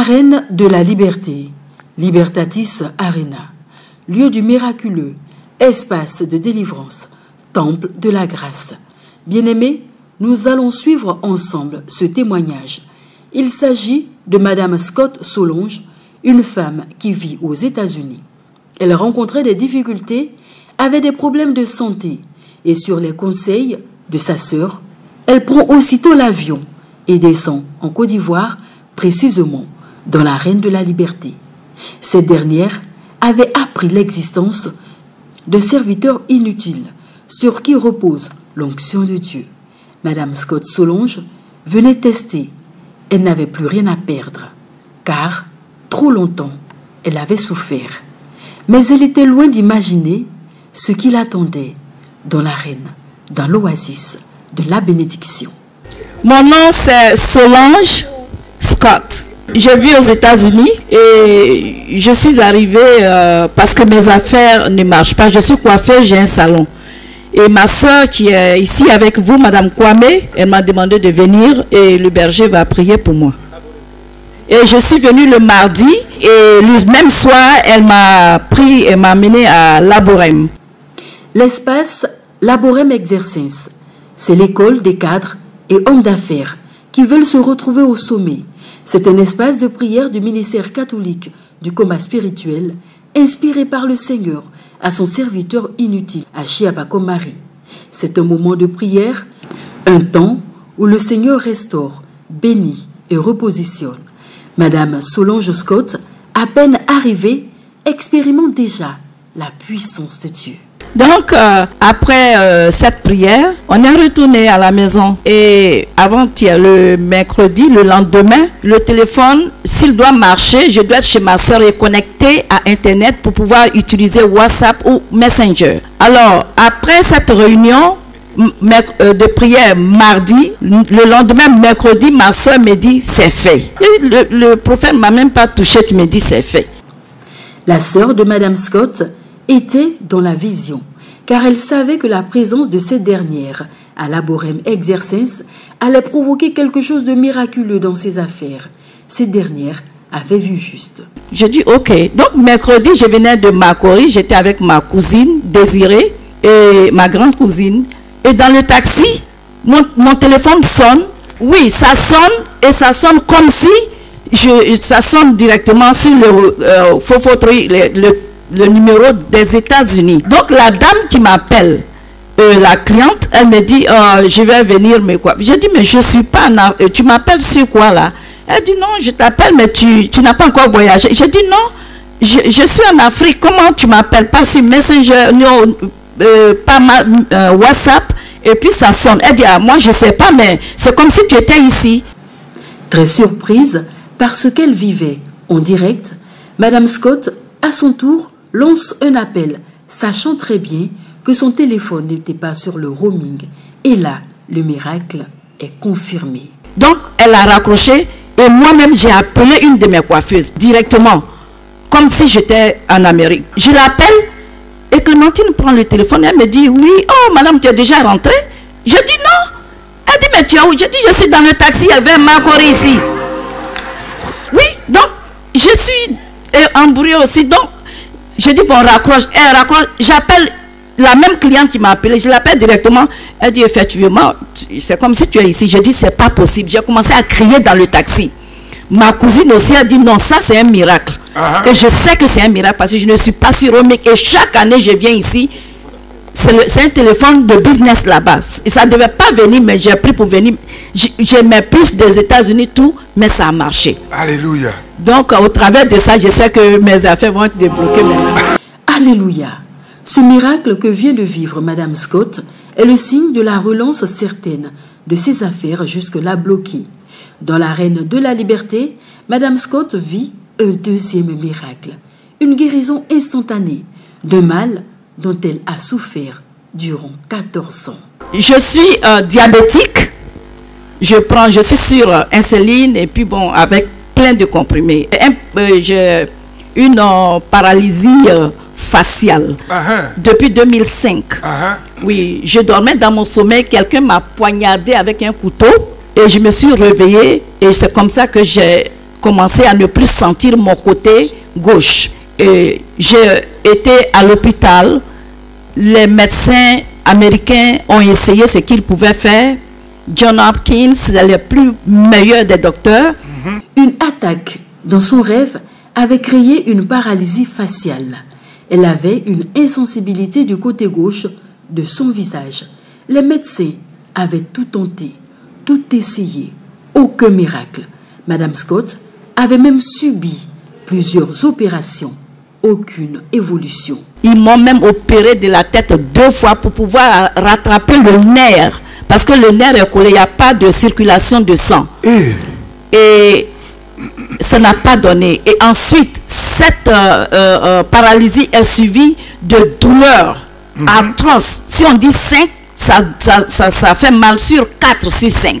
Arène de la liberté, Libertatis Arena, lieu du miraculeux, espace de délivrance, temple de la grâce. Bien-aimés, nous allons suivre ensemble ce témoignage. Il s'agit de Madame Scott Solonge, une femme qui vit aux États-Unis. Elle rencontrait des difficultés, avait des problèmes de santé et sur les conseils de sa sœur, elle prend aussitôt l'avion et descend en Côte d'Ivoire, précisément dans l'Arène de la liberté. Cette dernière avait appris l'existence de serviteurs inutiles sur qui repose l'onction de Dieu. Madame Scott Solonge venait tester. Elle n'avait plus rien à perdre, car trop longtemps, elle avait souffert. Mais elle était loin d'imaginer ce qui l'attendait dans l'arène, dans l'oasis de la bénédiction. Mon nom c'est Solange Scott. Je vis aux États-Unis et je suis arrivée parce que mes affaires ne marchent pas. Je suis coiffeuse, j'ai un salon. Et ma soeur qui est ici avec vous, Madame Kwame, elle m'a demandé de venir et le berger va prier pour moi. Et je suis venue le mardi et le même soir, elle m'a pris et m'a amené à Laborem. L'espace Laborem Exercens, c'est l'école des cadres et hommes d'affaires qui veulent se retrouver au sommet. C'est un espace de prière du ministère catholique du coma spirituel, inspiré par le Seigneur à son serviteur inutile, à Chiapakomari. C'est un moment de prière, un temps où le Seigneur restaure, bénit et repositionne. Madame Solange Scott, à peine arrivée, expérimente déjà la puissance de Dieu. Donc, après cette prière, on est retourné à la maison. Et avant-hier, le mercredi, le lendemain, le téléphone, s'il doit marcher, je dois être chez ma soeur et connecté à Internet pour pouvoir utiliser WhatsApp ou Messenger. Alors, après cette réunion de prière mardi, le lendemain, mercredi, ma soeur me dit, c'est fait. Le prophète ne m'a même pas touché, tu me dis, c'est fait. La sœur de Madame Scott était dans la vision, car elle savait que la présence de cette dernière à Laborem Exercens allait provoquer quelque chose de miraculeux dans ses affaires. Cette dernière avait vu juste. Je dis ok. Donc mercredi, je venais de Makori, j'étais avec ma cousine Désirée et ma grande cousine. Et dans le taxi, mon téléphone sonne. Oui, ça sonne et ça sonne comme si ça sonne directement sur le numéro des États-Unis. Donc la dame qui m'appelle, la cliente, elle me dit je vais venir, mais quoi? Je dis mais je suis pas tu m'appelles sur quoi là? Elle dit non, je t'appelle mais tu n'as pas encore voyagé. Je dis non, je suis en Afrique, comment tu m'appelles? Pas sur Messenger, non, pas WhatsApp, et puis ça sonne. Elle dit moi je sais pas, mais c'est comme si tu étais ici. Très surprise par ce qu'elle vivait en direct, Madame Scott à son tour lance un appel, sachant très bien que son téléphone n'était pas sur le roaming. Et là, le miracle est confirmé. Donc, elle a raccroché et moi-même, j'ai appelé une de mes coiffeuses directement, comme si j'étais en Amérique. Je l'appelle et que Nantine prend le téléphone. Elle me dit, oui, oh, madame, tu es déjà rentrée? Je dis non. Elle dit, mais tu es où? Je dis, je suis dans le taxi, elle vient m'accorder ici. Oui, donc, je suis embrouillée aussi. Donc, je dis, bon, raccroche. Elle raccroche. J'appelle la même cliente qui m'a appelé. Je l'appelle directement. Elle dit, effectivement, c'est comme si tu es ici. Je dis, c'est pas possible. J'ai commencé à crier dans le taxi. Ma cousine aussi a dit, non, ça c'est un miracle. Et je sais que c'est un miracle parce que je ne suis pas sur Romic. Et chaque année, je viens ici. C'est un téléphone de business là-bas. Et ça ne devait pas venir, mais j'ai pris pour venir. J'ai mes puces des États-Unis, tout, mais ça a marché. Alléluia. Donc, au travers de ça, je sais que mes affaires vont être débloquées maintenant. Alléluia. Ce miracle que vient de vivre Madame Scott est le signe de la relance certaine de ses affaires jusque-là bloquées. Dans l'arène de la liberté, Madame Scott vit un deuxième miracle. Une guérison instantanée d'un mal dont elle a souffert durant 14 ans. Je suis diabétique. Je suis sur insuline et puis bon, avec plein de comprimés. J'ai une paralysie faciale depuis 2005. Oui, je dormais dans mon sommeil, quelqu'un m'a poignardé avec un couteau et je me suis réveillée et c'est comme ça que j'ai commencé à ne plus sentir mon côté gauche. Et j'ai été à l'hôpital. Les médecins américains ont essayé ce qu'ils pouvaient faire. John Hopkins, c'est le plus meilleur des docteurs. Une attaque dans son rêve avait créé une paralysie faciale. Elle avait une insensibilité du côté gauche de son visage. Les médecins avaient tout tenté, tout essayé. Aucun miracle. Madame Scott avait même subi plusieurs opérations. Aucune évolution. Ils m'ont même opéré de la tête 2 fois pour pouvoir rattraper le nerf. Parce que le nerf est collé, il n'y a pas de circulation de sang. Et ça n'a pas donné. Et ensuite, cette paralysie est suivie de douleurs atroces. Si on dit 5, ça fait mal sur 4 sur 5.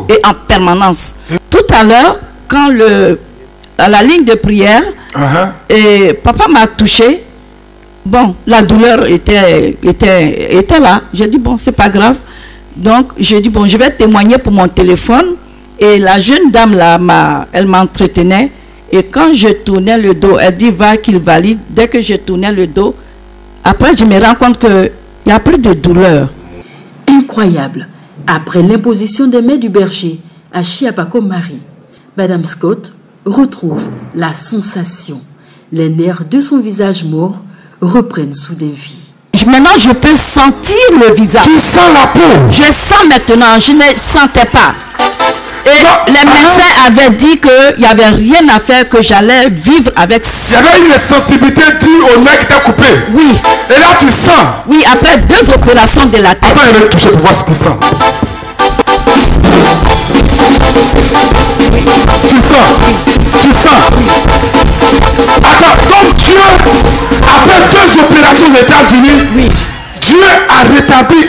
Et en permanence. Tout à l'heure, quand à la ligne de prière, et papa m'a touché. Bon, la douleur était là. J'ai dit, bon, c'est pas grave. Donc, j'ai dit, bon, je vais témoigner pour mon téléphone. Et la jeune dame là, elle m'entretenait. Et quand je tournais le dos, elle dit, va qu'il valide. Dès que je tournais le dos, après, je me rends compte qu'il n'y a plus de douleur. Incroyable. Après l'imposition des mains du berger à Chiapako-Marie, Madame Scott retrouve la sensation. Les nerfs de son visage mort reprennent soudain vie. Maintenant, je peux sentir le visage. Tu sens la peau? Je sens maintenant, je ne sentais pas. Et les médecins avaient dit qu'il n'y avait rien à faire, que j'allais vivre avec ça. Il y avait une sensibilité due au nez qui t'a coupé. Oui. Et là, tu sens? Oui, après 2 opérations de la tête. Attends, il va toucher pour voir ce qu'il sent. Tu sens? Tu sens? Attends, donc Dieu, après 2 opérations aux États-Unis, oui, Dieu a rétabli.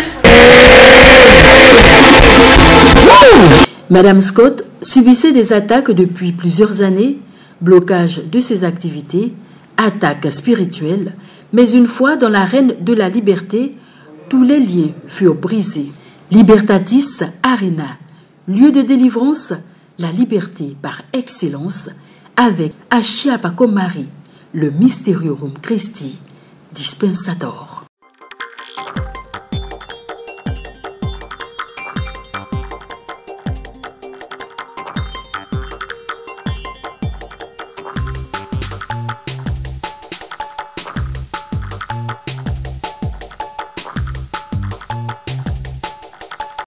Madame Scott subissait des attaques depuis plusieurs années, blocage de ses activités, attaques spirituelles, mais une fois dans l'arène de la liberté, tous les liens furent brisés. Libertatis Arena, lieu de délivrance, la liberté par excellence, avec Chiapako-Marie, le Mysterium Christi Dispensator.